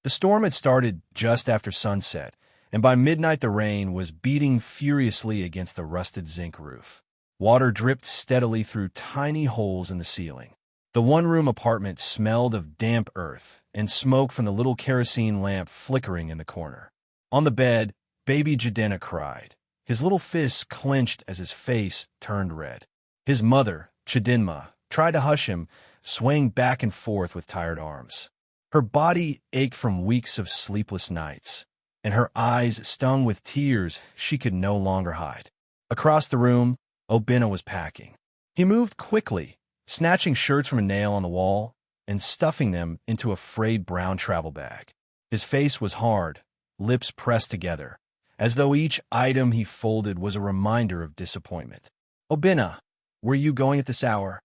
The storm had started just after sunset, and by midnight the rain was beating furiously against the rusted zinc roof. Water dripped steadily through tiny holes in the ceiling. The one-room apartment smelled of damp earth and smoke from the little kerosene lamp flickering in the corner. On the bed, baby Jidenna cried. His little fists clenched as his face turned red. His mother, Jidenna, tried to hush him, swaying back and forth with tired arms. Her body ached from weeks of sleepless nights, and her eyes stung with tears she could no longer hide. Across the room, Jidenna was packing. He moved quickly, snatching shirts from a nail on the wall and stuffing them into a frayed brown travel bag. His face was hard, lips pressed together, as though each item he folded was a reminder of disappointment. "Jidenna, where are you going at this hour?"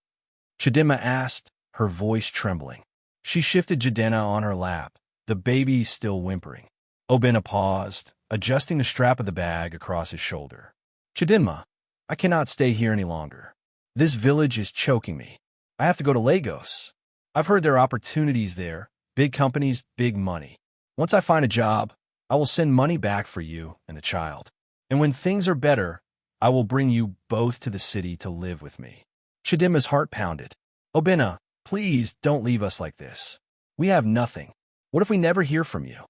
Jidenna asked, her voice trembling. She shifted Jidenna on her lap, the baby still whimpering. Jidenna paused, adjusting the strap of the bag across his shoulder. "Jidenna, I cannot stay here any longer. This village is choking me. I have to go to Lagos. I've heard there are opportunities there, big companies, big money. Once I find a job, I will send money back for you and the child. And when things are better, I will bring you both to the city to live with me." Jidenna's heart pounded. "Jidenna, please don't leave us like this. We have nothing. What if we never hear from you?"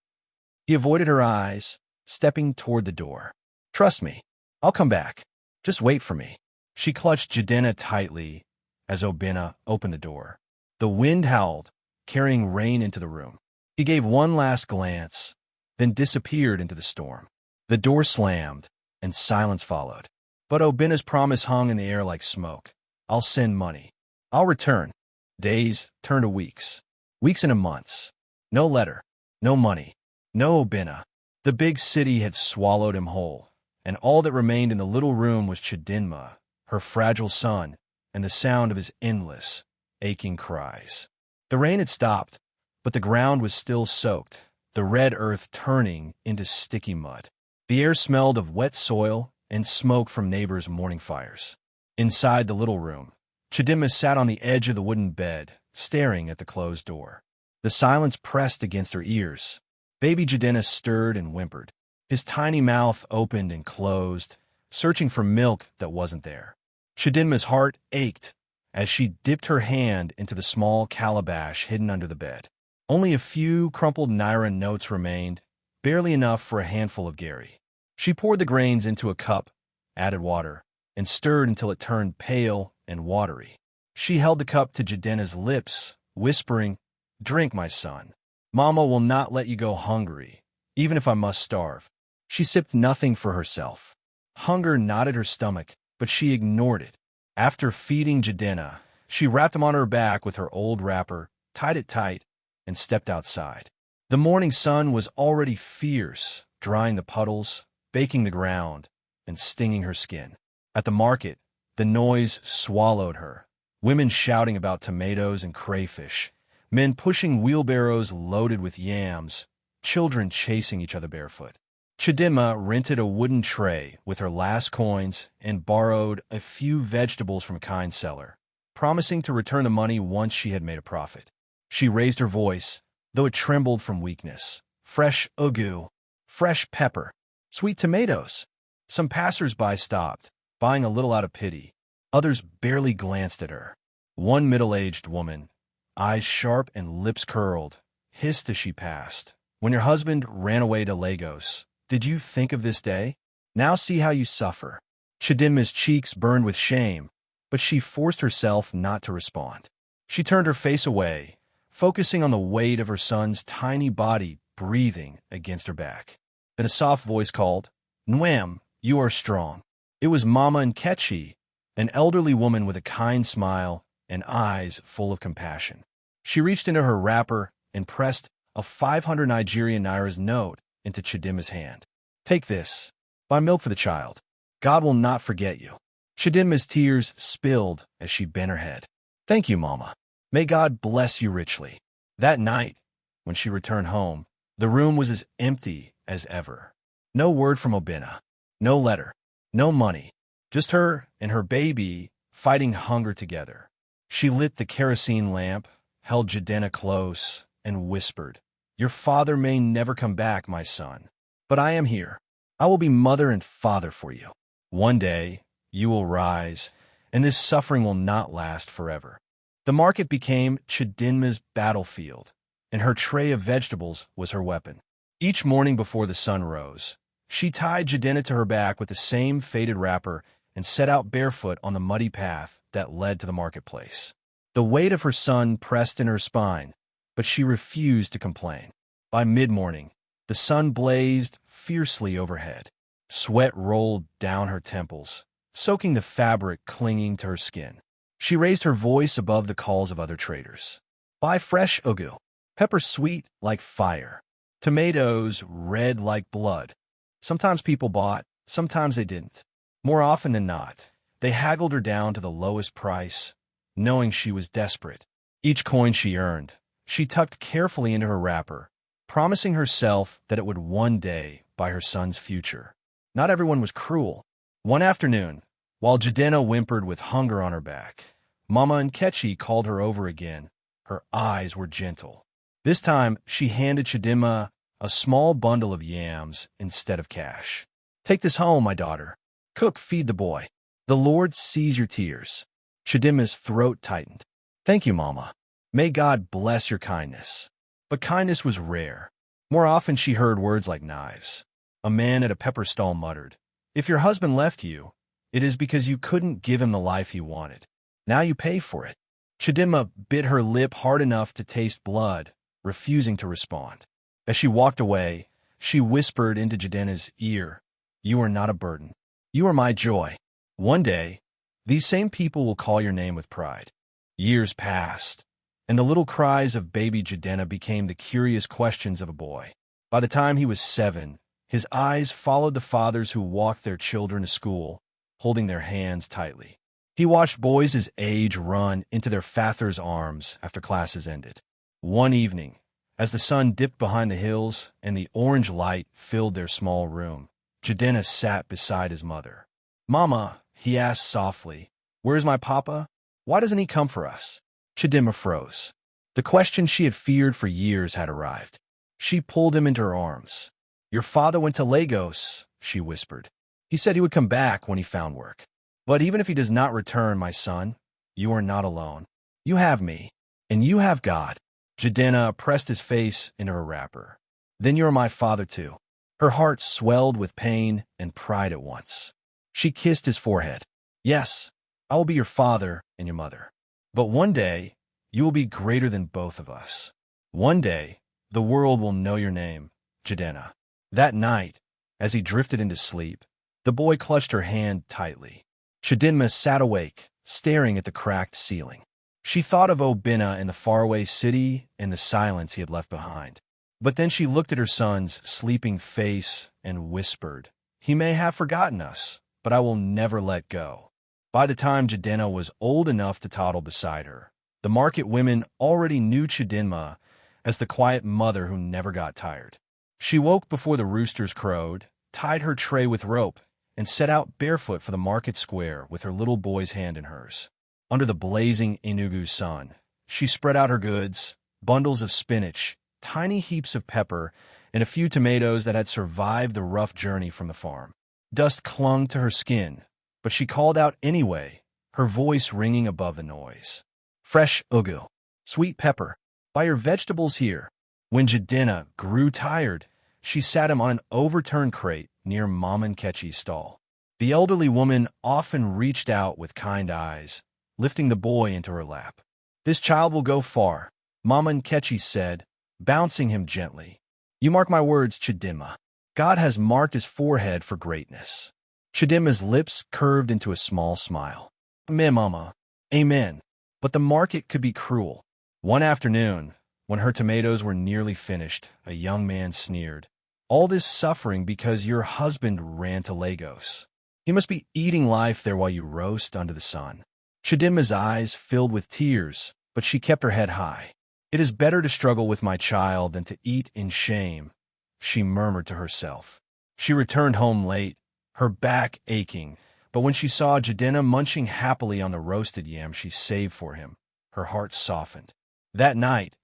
He avoided her eyes, stepping toward the door. "Trust me, I'll come back. Just wait for me." She clutched Jidenna tightly as Jidenna opened the door. The wind howled, carrying rain into the room. He gave one last glance, then disappeared into the storm. The door slammed, and silence followed. But Jidenna's promise hung in the air like smoke. "I'll send money. I'll return." Days turned to weeks. Weeks into months. No letter. No money. No Jidenna. The big city had swallowed him whole, and all that remained in the little room was Jidenna, her fragile son, and the sound of his endless, aching cries. The rain had stopped, but the ground was still soaked, the red earth turning into sticky mud. The air smelled of wet soil and smoke from neighbors' morning fires. Inside the little room, Jidenna sat on the edge of the wooden bed, staring at the closed door. The silence pressed against her ears. Baby Jidenna stirred and whimpered. His tiny mouth opened and closed, searching for milk that wasn't there. Jidenna's heart ached as she dipped her hand into the small calabash hidden under the bed. Only a few crumpled naira notes remained, barely enough for a handful of Gary. She poured the grains into a cup, added water, and stirred until it turned pale and watery. She held the cup to Jidenna's lips, whispering, "Drink, my son. Mama will not let you go hungry, even if I must starve." She sipped nothing for herself. Hunger knotted her stomach, but she ignored it. After feeding Jidenna, she wrapped him on her back with her old wrapper, tied it tight, and stepped outside. The morning sun was already fierce, drying the puddles, baking the ground, and stinging her skin. At the market, the noise swallowed her. Women shouting about tomatoes and crayfish, men pushing wheelbarrows loaded with yams, children chasing each other barefoot. Jidenna rented a wooden tray with her last coins and borrowed a few vegetables from a kind seller, promising to return the money once she had made a profit. She raised her voice, though it trembled from weakness. "Fresh ugu, fresh pepper, sweet tomatoes." Some passers-by stopped, buying a little out of pity. Others barely glanced at her. One middle-aged woman, eyes sharp and lips curled, hissed as she passed. "When your husband ran away to Lagos, did you think of this day? Now see how you suffer." Jidenna's cheeks burned with shame, but she forced herself not to respond. She turned her face away, focusing on the weight of her son's tiny body breathing against her back. Then a soft voice called, "Nwam, you are strong." It was Mama Nkechi, an elderly woman with a kind smile and eyes full of compassion. She reached into her wrapper and pressed a 500 Nigerian naira's note into Jidenna's hand. "Take this. Buy milk for the child. God will not forget you." Jidenna's tears spilled as she bent her head. "Thank you, Mama. May God bless you richly." That night, when she returned home, the room was as empty as ever. No word from Jidenna. No letter. No money. Just her and her baby fighting hunger together. She lit the kerosene lamp, held Jidenna close, and whispered, Your father may never come back, my son, but I am here. I will be mother and father for you. One day, you will rise, and this suffering will not last forever." The market became Jidenna's battlefield, and her tray of vegetables was her weapon. Each morning before the sun rose, she tied Jidenna to her back with the same faded wrapper and set out barefoot on the muddy path that led to the marketplace. The weight of her son pressed in her spine, but she refused to complain. By mid-morning, the sun blazed fiercely overhead. Sweat rolled down her temples, soaking the fabric clinging to her skin. She raised her voice above the calls of other traders. "Buy fresh ugu, pepper sweet like fire, tomatoes red like blood." Sometimes people bought, sometimes they didn't. More often than not, they haggled her down to the lowest price, knowing she was desperate. Each coin she earned, she tucked carefully into her wrapper, promising herself that it would one day buy her son's future. Not everyone was cruel. One afternoon, while Jidenna whimpered with hunger on her back, Mama Nkechi called her over again. Her eyes were gentle. This time, she handed Jidenna a small bundle of yams instead of cash. "Take this home, my daughter. Cook, feed the boy. The Lord sees your tears." Jidenna's throat tightened. "Thank you, Mama. May God bless your kindness." But kindness was rare. More often she heard words like knives. A man at a pepper stall muttered, "If your husband left you, it is because you couldn't give him the life he wanted. Now you pay for it." Jidenna bit her lip hard enough to taste blood, refusing to respond. As she walked away, she whispered into Jidenna's ear, "You are not a burden. You are my joy. One day, these same people will call your name with pride." Years passed, and the little cries of baby Jidenna became the curious questions of a boy. By the time he was 7, his eyes followed the fathers who walked their children to school, holding their hands tightly. He watched boys his age run into their fathers' arms after classes ended. One evening, as the sun dipped behind the hills and the orange light filled their small room, Jidenna sat beside his mother. "Mama," he asked softly, "where is my papa? Why doesn't he come for us?" Jidenna froze. The question she had feared for years had arrived. She pulled him into her arms. "Your father went to Lagos," she whispered. "He said he would come back when he found work. But even if he does not return, my son, you are not alone. You have me, and you have God." Jidenna pressed his face into her wrapper. "Then you are my father too." Her heart swelled with pain and pride at once. She kissed his forehead. "Yes, I will be your father and your mother. But one day, you will be greater than both of us. One day, the world will know your name, Jidenna." That night, as he drifted into sleep, the boy clutched her hand tightly. Jidenna sat awake, staring at the cracked ceiling. She thought of Obinna in the faraway city and the silence he had left behind. But then she looked at her son's sleeping face and whispered, "He may have forgotten us, but I will never let go." By the time Jidenna was old enough to toddle beside her, the market women already knew Jidenna as the quiet mother who never got tired. She woke before the roosters crowed, tied her tray with rope, and set out barefoot for the market square with her little boy's hand in hers. Under the blazing Enugu sun, she spread out her goods, bundles of spinach, tiny heaps of pepper, and a few tomatoes that had survived the rough journey from the farm. Dust clung to her skin, but she called out anyway, her voice ringing above the noise. "Fresh ugu, sweet pepper, buy your vegetables here." When Jidenna grew tired, she sat him on an overturned crate near Mama Nkechi's stall. The elderly woman often reached out with kind eyes, lifting the boy into her lap. "This child will go far," Mama Nkechi said, bouncing him gently. "You mark my words, Jidenna. God has marked his forehead for greatness." Jidenna's lips curved into a small smile. "Amen, Mama. Amen." But the market could be cruel. One afternoon, when her tomatoes were nearly finished, a young man sneered, "All this suffering because your husband ran to Lagos. He must be eating life there while you roast under the sun." Jidenna's eyes filled with tears, but she kept her head high. "It is better to struggle with my child than to eat in shame," she murmured to herself. She returned home late, her back aching, but when she saw Jidenna munching happily on the roasted yam she saved for him, her heart softened. That night,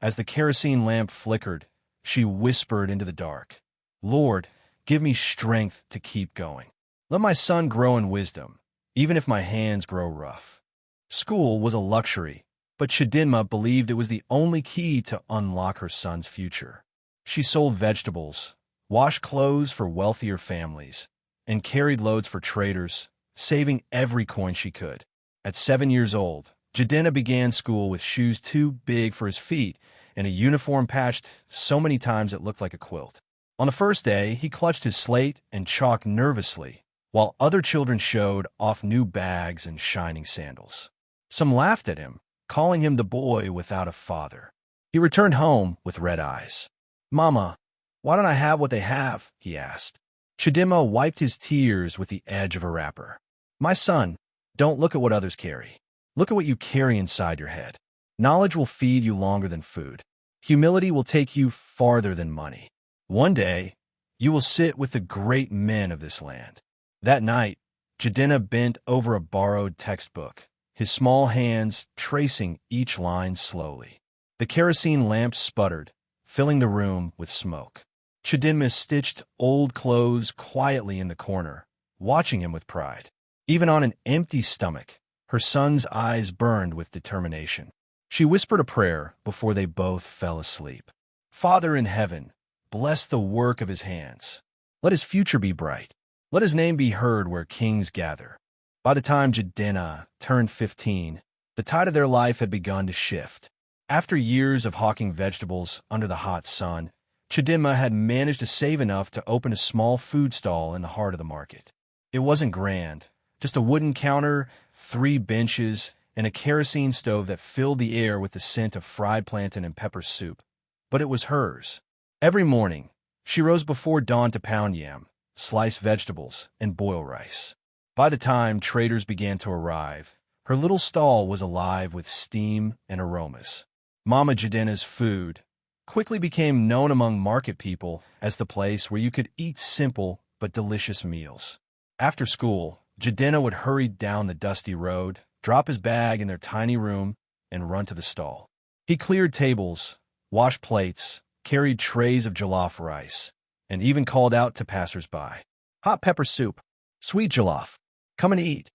as the kerosene lamp flickered, she whispered into the dark. Lord, give me strength to keep going. Let my son grow in wisdom, even if my hands grow rough. School was a luxury, but Jidenna believed it was the only key to unlock her son's future. She sold vegetables, washed clothes for wealthier families, and carried loads for traders, saving every coin she could. At 7 years old, Jidenna began school with shoes too big for his feet and a uniform patched so many times it looked like a quilt. On the first day, he clutched his slate and chalk nervously, while other children showed off new bags and shining sandals. Some laughed at him, calling him the boy without a father. He returned home with red eyes. "Mama, why don't I have what they have?" he asked. Jidenna wiped his tears with the edge of her wrapper. "My son, don't look at what others carry. Look at what you carry inside your head. Knowledge will feed you longer than food. Humility will take you farther than money. One day, you will sit with the great men of this land." That night, Jidenna bent over a borrowed textbook, his small hands tracing each line slowly. The kerosene lamp sputtered, filling the room with smoke. Jidenna stitched old clothes quietly in the corner, watching him with pride. Even on an empty stomach, her son's eyes burned with determination. She whispered a prayer before they both fell asleep. "Father in heaven, bless the work of his hands. Let his future be bright. Let his name be heard where kings gather." By the time Jidenna turned 15, the tide of their life had begun to shift. After years of hawking vegetables under the hot sun, Jidenna had managed to save enough to open a small food stall in the heart of the market. It wasn't grand, just a wooden counter, 3 benches, and a kerosene stove that filled the air with the scent of fried plantain and pepper soup. But it was hers. Every morning, she rose before dawn to pound yam, slice vegetables, and boil rice. By the time traders began to arrive, her little stall was alive with steam and aromas. Mama Jidenna's food quickly became known among market people as the place where you could eat simple but delicious meals. After school, Jidenna would hurry down the dusty road, drop his bag in their tiny room, and run to the stall. He cleared tables, washed plates, carried trays of jollof rice, and even called out to passers-by. "Hot pepper soup, sweet jollof, come and eat.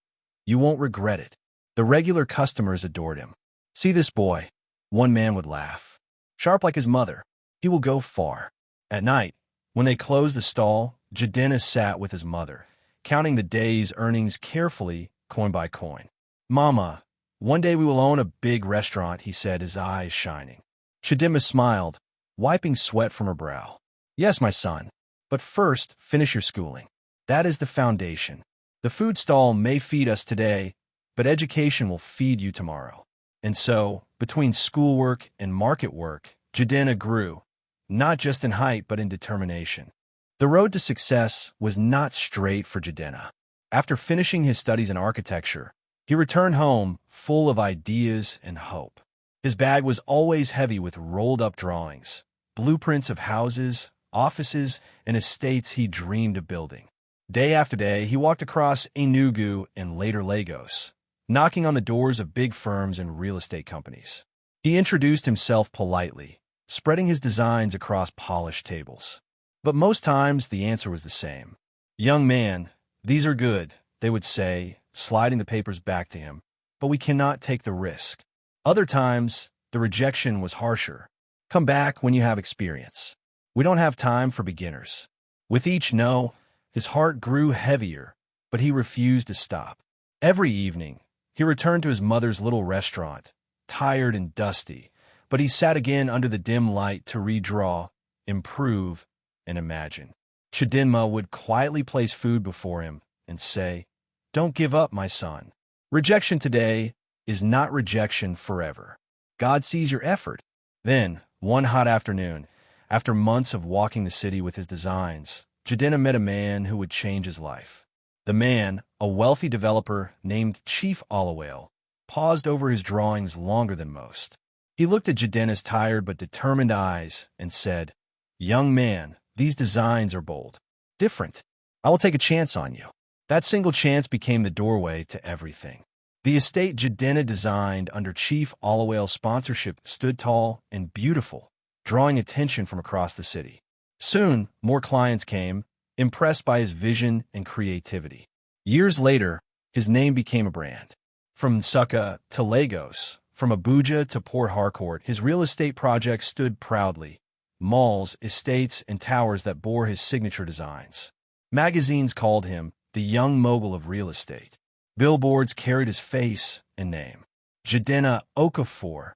You won't regret it." The regular customers adored him. "See this boy," one man would laugh. "Sharp like his mother. He will go far." At night, when they closed the stall, Jidenna sat with his mother, counting the day's earnings carefully, coin by coin. "Mama, one day we will own a big restaurant," he said, his eyes shining. Jidenna smiled, wiping sweat from her brow. "Yes, my son, but first finish your schooling. That is the foundation. The food stall may feed us today, but education will feed you tomorrow." And so, between schoolwork and market work, Jidenna grew, not just in height but in determination. The road to success was not straight for Jidenna. After finishing his studies in architecture, he returned home full of ideas and hope. His bag was always heavy with rolled-up drawings, blueprints of houses, offices, and estates he dreamed of building. Day after day, he walked across Enugu and later Lagos, knocking on the doors of big firms and real estate companies. He introduced himself politely, spreading his designs across polished tables. But most times, the answer was the same. "Young man, these are good," they would say, sliding the papers back to him, "but we cannot take the risk." Other times, the rejection was harsher. "Come back when you have experience. We don't have time for beginners." With each no, his heart grew heavier, but he refused to stop. Every evening, he returned to his mother's little restaurant, tired and dusty, but he sat again under the dim light to redraw, improve, and imagine. Jidenna would quietly place food before him and say, "Don't give up, my son. Rejection today is not rejection forever. God sees your effort." Then, one hot afternoon, after months of walking the city with his designs, Jidenna met a man who would change his life. The man, a wealthy developer named Chief Olawale, paused over his drawings longer than most. He looked at Jidenna's tired but determined eyes and said, "Young man, these designs are bold. Different. I will take a chance on you." That single chance became the doorway to everything. The estate Jidenna designed under Chief Olawale's sponsorship stood tall and beautiful, drawing attention from across the city. Soon, more clients came, impressed by his vision and creativity. Years later, his name became a brand. From Nsukka to Lagos, from Abuja to Port Harcourt, his real estate projects stood proudly. Malls, estates, and towers that bore his signature designs. Magazines called him the young mogul of real estate. Billboards carried his face and name. Jidenna, Okafor,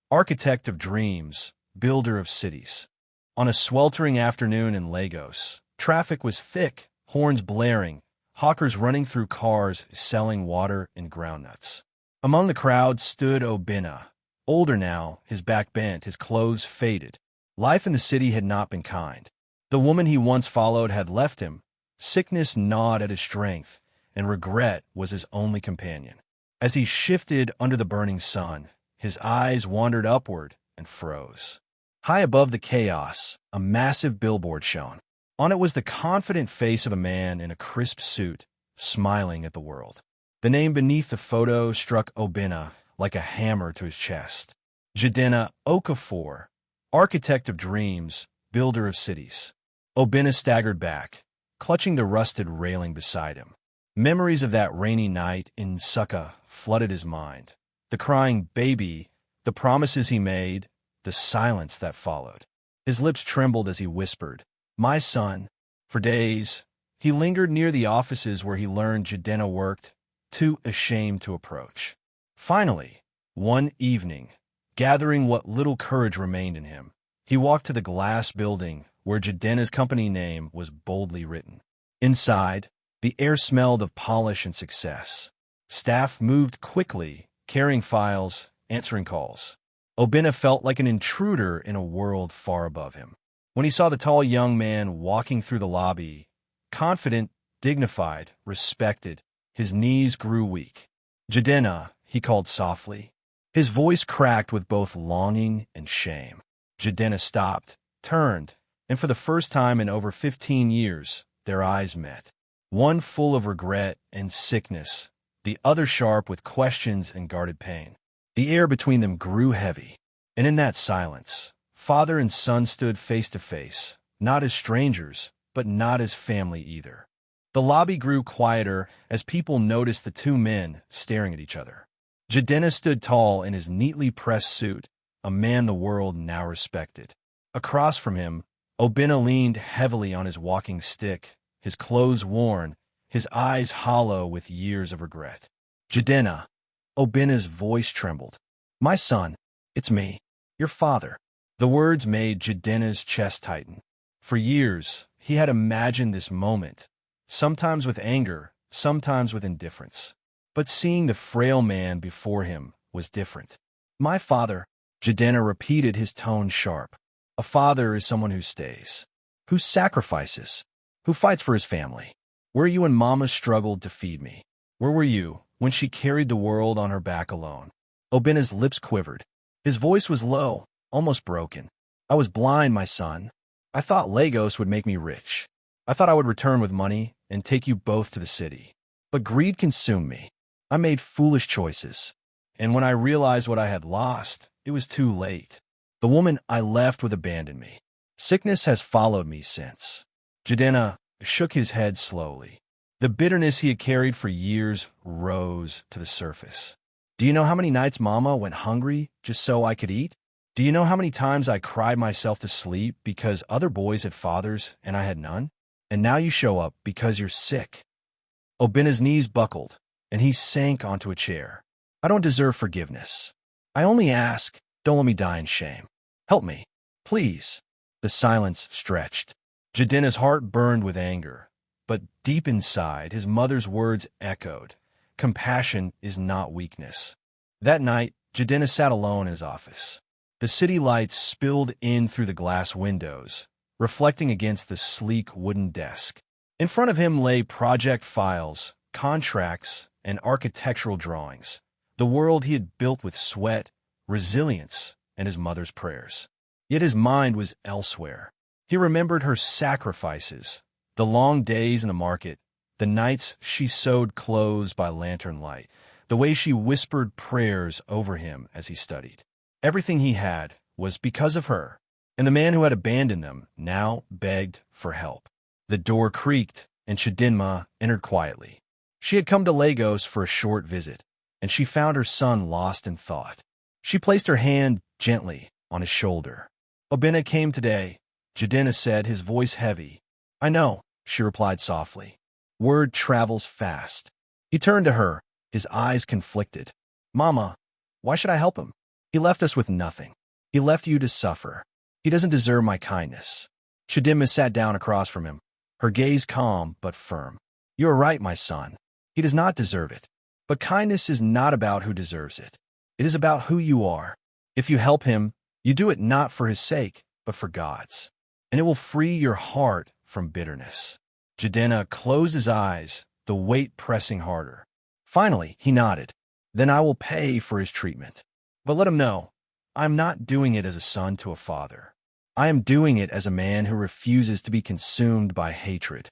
architect of dreams, builder of cities. On a sweltering afternoon in Lagos, traffic was thick, horns blaring, hawkers running through cars selling water and groundnuts. Among the crowd stood Jidenna. Older now, his back bent, his clothes faded. Life in the city had not been kind. The woman he once followed had left him. Sickness gnawed at his strength, and regret was his only companion. As he shifted under the burning sun, his eyes wandered upward and froze. High above the chaos, a massive billboard shone. On it was the confident face of a man in a crisp suit, smiling at the world. The name beneath the photo struck Jidenna like a hammer to his chest. Jidenna Okafor, architect of dreams, builder of cities. Jidenna staggered back, clutching the rusted railing beside him. Memories of that rainy night in Nsukka flooded his mind. The crying baby, the promises he made, the silence that followed. His lips trembled as he whispered, "My son." For days, he lingered near the offices where he learned Jidenna worked, too ashamed to approach. Finally, one evening, gathering what little courage remained in him, he walked to the glass building where Jidenna's company name was boldly written. Inside, the air smelled of polish and success. Staff moved quickly, carrying files, answering calls. Jidenna felt like an intruder in a world far above him. When he saw the tall young man walking through the lobby, confident, dignified, respected, his knees grew weak. "Jidenna," he called softly. His voice cracked with both longing and shame. Jidenna stopped, turned, and for the first time in over 15 years, their eyes met. One full of regret and sickness, the other sharp with questions and guarded pain. The air between them grew heavy, and in that silence, father and son stood face to face, not as strangers, but not as family either. The lobby grew quieter as people noticed the two men staring at each other. Jidenna stood tall in his neatly pressed suit, a man the world now respected. Across from him, Jidenna leaned heavily on his walking stick, his clothes worn, his eyes hollow with years of regret. "Jidenna." Jidenna's voice trembled. "My son, it's me, your father." The words made Jidenna's chest tighten. For years, he had imagined this moment, sometimes with anger, sometimes with indifference. But seeing the frail man before him was different. "My father," Jidenna repeated, his tone sharp. "A father is someone who stays, who sacrifices, who fights for his family. Where you and Mama struggled to feed me, where were you when she carried the world on her back alone?" Jidenna's lips quivered. His voice was low, almost broken. "I was blind, my son. I thought Lagos would make me rich. I thought I would return with money and take you both to the city. But greed consumed me. I made foolish choices. And when I realized what I had lost, it was too late. The woman I left with abandoned me. Sickness has followed me since." Jidenna shook his head slowly. The bitterness he had carried for years rose to the surface. "Do you know how many nights Mama went hungry just so I could eat? Do you know how many times I cried myself to sleep because other boys had fathers and I had none? And now you show up because you're sick." Jidenna's knees buckled, and he sank onto a chair. "I don't deserve forgiveness. I only ask, don't let me die in shame. Help me, please." The silence stretched. Jidenna's heart burned with anger, but deep inside, his mother's words echoed. Compassion is not weakness. That night, Jidenna sat alone in his office. The city lights spilled in through the glass windows, reflecting against the sleek wooden desk. In front of him lay project files, contracts, and architectural drawings, the world he had built with sweat, resilience, and his mother's prayers. Yet his mind was elsewhere. He remembered her sacrifices, the long days in the market, the nights she sewed clothes by lantern light, the way she whispered prayers over him as he studied. Everything he had was because of her, and the man who had abandoned them now begged for help. The door creaked, and Jidenna entered quietly. She had come to Lagos for a short visit, and she found her son lost in thought. She placed her hand gently on his shoulder. "Obinna came today," Jidenna said, his voice heavy. "I know," she replied softly. "Word travels fast." He turned to her, his eyes conflicted. "Mama, why should I help him? He left us with nothing. He left you to suffer. He doesn't deserve my kindness." Jidenna sat down across from him, her gaze calm but firm. "You are right, my son. He does not deserve it. But kindness is not about who deserves it. It is about who you are. If you help him, you do it not for his sake, but for God's. And it will free your heart from bitterness." Jidenna closed his eyes, the weight pressing harder. Finally, he nodded. "Then I will pay for his treatment. But let him know, I am not doing it as a son to a father. I am doing it as a man who refuses to be consumed by hatred."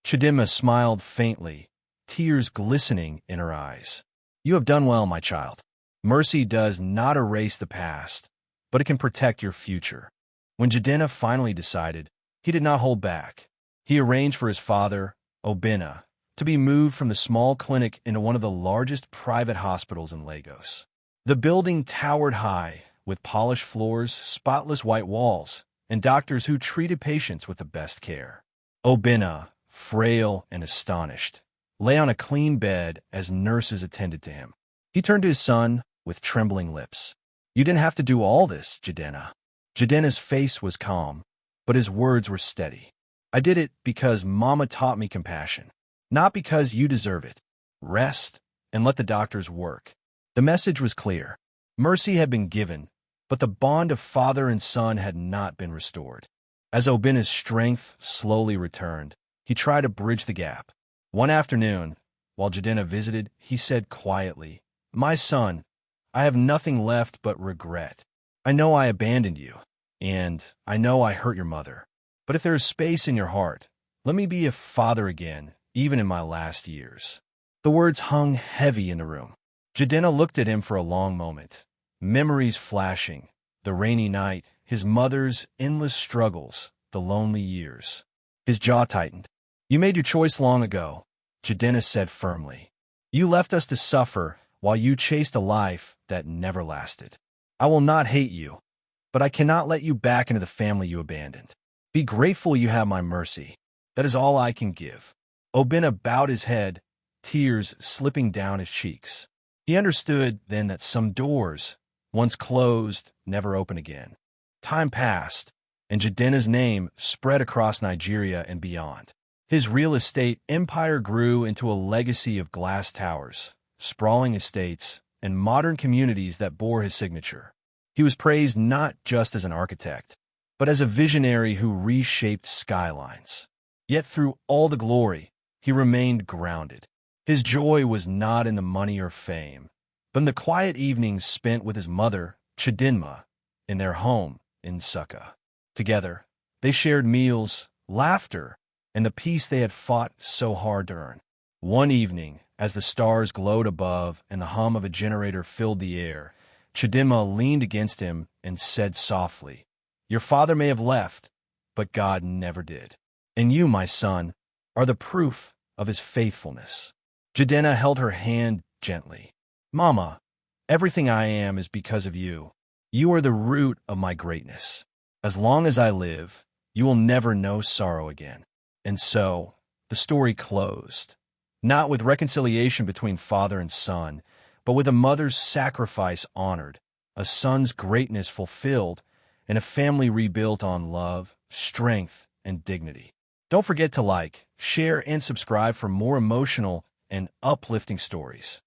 Jidenna smiled faintly, tears glistening in her eyes. "You have done well, my child. Mercy does not erase the past, but it can protect your future." When Jidenna finally decided, he did not hold back. He arranged for his father, Obinna, to be moved from the small clinic into one of the largest private hospitals in Lagos. The building towered high, with polished floors, spotless white walls, and doctors who treated patients with the best care. Obinna, frail and astonished, lay on a clean bed as nurses attended to him. He turned to his son with trembling lips. "You didn't have to do all this, Jidenna." Jidenna's face was calm, but his words were steady. "I did it because Mama taught me compassion, not because you deserve it. Rest and let the doctors work." The message was clear. Mercy had been given, but the bond of father and son had not been restored. As Obinna's strength slowly returned, he tried to bridge the gap. One afternoon, while Jidenna visited, he said quietly, "My son, I have nothing left but regret. I know I abandoned you, and I know I hurt your mother. But if there is space in your heart, let me be a father again, even in my last years." The words hung heavy in the room. Jidenna looked at him for a long moment, memories flashing, the rainy night, his mother's endless struggles, the lonely years. His jaw tightened. "You made your choice long ago," Jidenna said firmly. "You left us to suffer while you chased a life that never lasted. I will not hate you, but I cannot let you back into the family you abandoned. Be grateful you have my mercy. That is all I can give." Obinna bowed his head, tears slipping down his cheeks. He understood then that some doors, once closed, never open again. Time passed, and Jidenna's name spread across Nigeria and beyond. His real estate empire grew into a legacy of glass towers, sprawling estates, and modern communities that bore his signature. He was praised not just as an architect, but as a visionary who reshaped skylines. Yet through all the glory, he remained grounded. His joy was not in the money or fame, but in the quiet evenings spent with his mother, Jidenna, in their home in Nsukka. Together, they shared meals, laughter, and the peace they had fought so hard to earn. One evening, as the stars glowed above and the hum of a generator filled the air, Jidenna leaned against him and said softly, "Your father may have left, but God never did. And you, my son, are the proof of his faithfulness." Jidenna held her hand gently. "Mama, everything I am is because of you. You are the root of my greatness. As long as I live, you will never know sorrow again." And so, the story closed, not with reconciliation between father and son, but with a mother's sacrifice honored, a son's greatness fulfilled, and a family rebuilt on love, strength, and dignity. Don't forget to like, share, and subscribe for more emotional and uplifting stories.